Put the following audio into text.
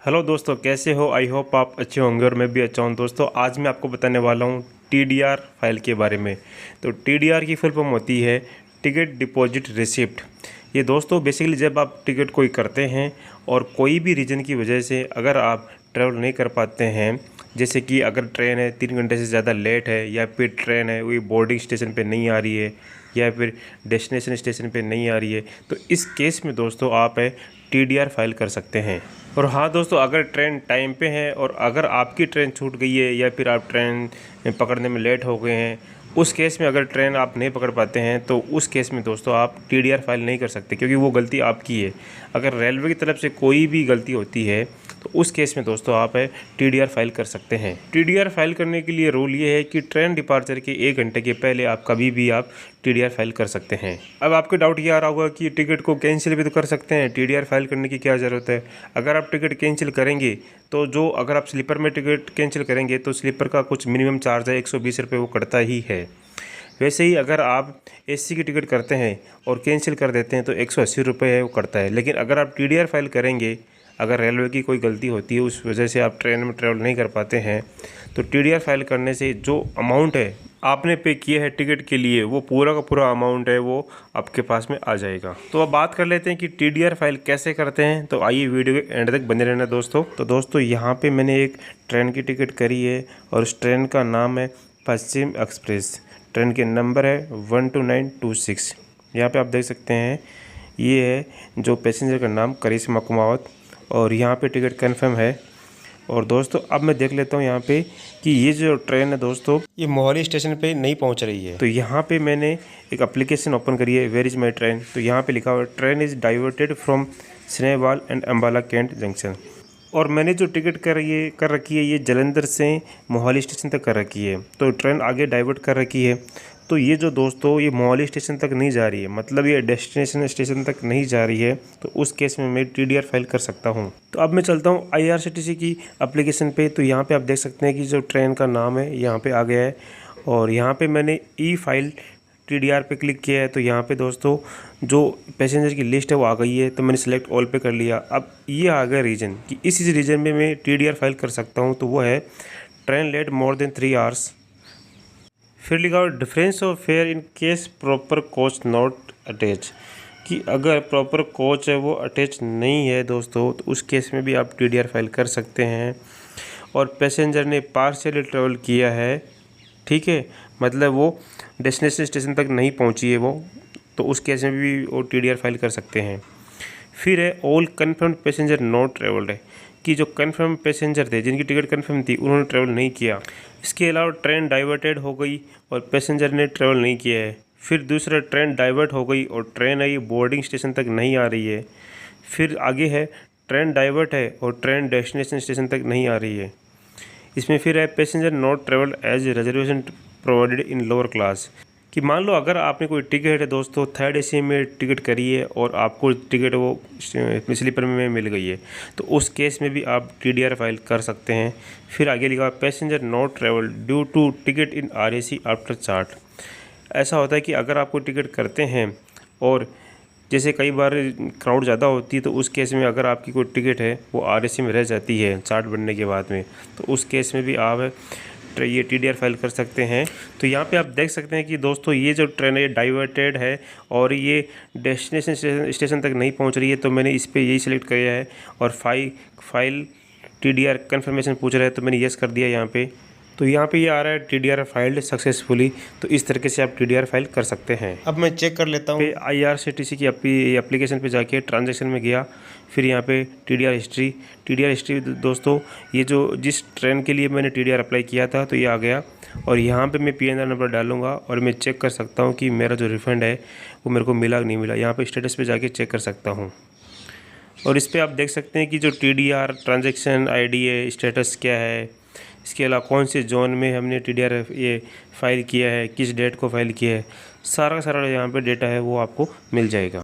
Hello दोस्तों, कैसे हो? आई होप आप अच्छे होंगे और मैं भी अच्छा हूँ। दोस्तों आज मैं आपको बताने वाला हूँ टीडीआर फाइल के बारे में। तो टीडीआर की फुल फॉर्म होती है टिकट डिपॉजिट रिसिप्ट। ये दोस्तों बेसिकली जब आप टिकट कोई करते हैं और कोई भी रीज़न की वजह से अगर आप ट्रैवल नहीं कर पाते हैं, जैसे कि अगर ट्रेन है 3 घंटे से ज़्यादा लेट है, या फिर ट्रेन है वही बोर्डिंग स्टेशन पे नहीं आ रही है, या फिर डेस्टिनेशन स्टेशन पे नहीं आ रही है, तो इस केस में दोस्तों आप टीडीआर फाइल कर सकते हैं। और हाँ दोस्तों, अगर ट्रेन टाइम पे है और अगर आपकी ट्रेन छूट गई है या फिर आप ट्रेन पकड़ने में लेट हो गए हैं, उस केस में अगर ट्रेन आप नहीं पकड़ पाते हैं तो उस केस में दोस्तों आप टीडीआर फाइल नहीं कर सकते, क्योंकि वो गलती आपकी है। अगर रेलवे की तरफ से कोई भी गलती होती है तो उस केस में दोस्तों आप टीडीआर फाइल कर सकते हैं। टीडीआर फाइल करने के लिए रूल ये है कि ट्रेन डिपार्चर के 1 घंटे के पहले आप कभी भी आप टीडीआर फाइल कर सकते हैं। अब आपके डाउट ये आ रहा होगा कि टिकट को कैंसिल भी तो कर सकते हैं, टीडीआर फाइल करने की क्या ज़रूरत है? अगर आप टिकट कैंसिल करेंगे तो अगर आप स्लीपर में टिकट कैंसिल करेंगे तो स्लीपर का कुछ मिनिमम चार्ज है 120 रुपये, वो कटता ही है। वैसे ही अगर आप एसी की टिकट करते हैं और कैंसिल कर देते हैं तो 180 रुपये है, वो कटता है। लेकिन अगर आप टीडीआर फाइल करेंगे, अगर रेलवे की कोई गलती होती है उस वजह से आप ट्रेन में ट्रैवल नहीं कर पाते हैं, तो टीडीआर फाइल करने से जो अमाउंट है आपने पे किया है टिकट के लिए, वो पूरा का पूरा अमाउंट है वो आपके पास में आ जाएगा। तो अब बात कर लेते हैं कि टीडीआर फाइल कैसे करते हैं। तो आइए वीडियो के एंड तक बने रहना दोस्तों। तो दोस्तों यहाँ पे मैंने एक ट्रेन की टिकट करी है और उस ट्रेन का नाम है पश्चिम एक्सप्रेस। ट्रेन के नंबर है 12926। यहाँ पे आप देख सकते हैं ये है जो पैसेंजर का नाम करिश्मा कुमावत, और यहाँ पे टिकट कंफर्म है। और दोस्तों अब मैं देख लेता हूँ यहाँ पे कि ये जो ट्रेन है दोस्तों ये मोहाली स्टेशन पे नहीं पहुँच रही है। तो यहाँ पे मैंने एक एप्लीकेशन ओपन करी है, वेयर इज़ माई ट्रेन। तो यहाँ पे लिखा हुआ है train is diverted from Sinewal and Ambala cantt junction. और मैंने जो टिकट कर रखी है ये जलंधर से मोहाली स्टेशन तक कर रखी है। तो ट्रेन आगे डाइवर्ट कर रखी है, तो ये जो दोस्तों ये मोहाली स्टेशन तक नहीं जा रही है, मतलब ये डेस्टिनेशन स्टेशन तक नहीं जा रही है, तो उस केस में मैं टीडीआर फाइल कर सकता हूँ। तो अब मैं चलता हूँ आईआरसीटीसी की एप्लीकेशन पे। तो यहाँ पे आप देख सकते हैं कि जो ट्रेन का नाम है यहाँ पे आ गया है, और यहाँ पे मैंने ई फाइल टीडीआर पे क्लिक किया है। तो यहाँ पे दोस्तों जो पैसेंजर की लिस्ट है वो आ गई है, तो मैंने सेलेक्ट ऑल पे कर लिया। अब ये आ गया रीजन कि इस रीजन में मैं टीडीआर फाइल कर सकता हूँ, तो वो है train late more than 3 hours. फिर लिखा हुआ difference of fare in case proper coach not attach, कि अगर प्रॉपर कोच है वो अटैच नहीं है दोस्तों, तो उस केस में भी आप टीडीआर फाइल कर सकते हैं। और पैसेंजर ने पार्शियली ट्रेवल किया है, ठीक है, मतलब वो डेस्टिनेशन स्टेशन तक नहीं पहुंची है वो, तो उस केस में भी वो टीडीआर फाइल कर सकते हैं। फिर है all confirmed passenger not travelled है, कि जो कन्फर्म पैसेंजर थे जिनकी टिकट कन्फर्म थी उन्होंने ट्रेवल नहीं किया। इसके अलावा ट्रेन डाइवर्टेड हो गई और पैसेंजर ने ट्रेवल नहीं किया है। फिर दूसरा ट्रेन डाइवर्ट हो गई और ट्रेन आई बोर्डिंग स्टेशन तक नहीं आ रही है। फिर आगे है ट्रेन डाइवर्ट है और ट्रेन डेस्टिनेशन स्टेशन तक नहीं आ रही है। इसमें फिर है passenger not travelled as reservation provided in lower class, कि मान लो अगर आपने कोई टिकट है दोस्तों 3rd AC में टिकट करी है और आपको टिकट वो स्लीपर में मिल गई है, तो उस केस में भी आप टीडीआर फाइल कर सकते हैं। फिर आगे लिखा passenger not travel due to ticket in RAC after chart. ऐसा होता है कि अगर आपको टिकट करते हैं और जैसे कई बार क्राउड ज़्यादा होती है, तो उस केस में अगर आपकी कोई टिकट है वो RAC में रह जाती है चार्ट बनने के बाद में, तो उस केस में भी आप ये टीडीआर फाइल कर सकते हैं। तो यहाँ पे आप देख सकते हैं कि दोस्तों ये जो ट्रेन है डाइवर्टेड है और ये डेस्टिनेशन स्टेशन तक नहीं पहुँच रही है, तो मैंने इस पर यही सिलेक्ट किया है। और फाइल टीडीआर कन्फर्मेशन पूछ रहा है, तो मैंने येस कर दिया यहाँ पे। तो यहाँ पे ये आ रहा है टीडीआर फाइल्ड सक्सेसफुली। तो इस तरीके से आप टीडीआर फाइल कर सकते हैं। अब मैं चेक कर लेता हूँ आईआरसीटीसी की एप्लीकेशन पे जाके ट्रांजैक्शन में गया, फिर यहाँ पे टीडीआर हिस्ट्री दोस्तों ये जो जिस ट्रेन के लिए मैंने टीडीआर अप्लाई किया था तो ये आ गया। और यहाँ पे मैं PNR नंबर डालूंगा और मैं चेक कर सकता हूँ कि मेरा जो रिफ़ंड है वो मेरे को मिला कि नहीं मिला। यहाँ पे स्टेटस पे जाके चेक कर सकता हूँ, और इस पर आप देख सकते हैं कि जो टीडीआर ट्रांजैक्शन ID है, स्टेटस क्या है, इसके अलावा कौन से जोन में हमने टीडीआर ये फाइल किया है, किस डेट को फाइल किया है, सारा का सारा यहाँ पे डेटा है वो आपको मिल जाएगा।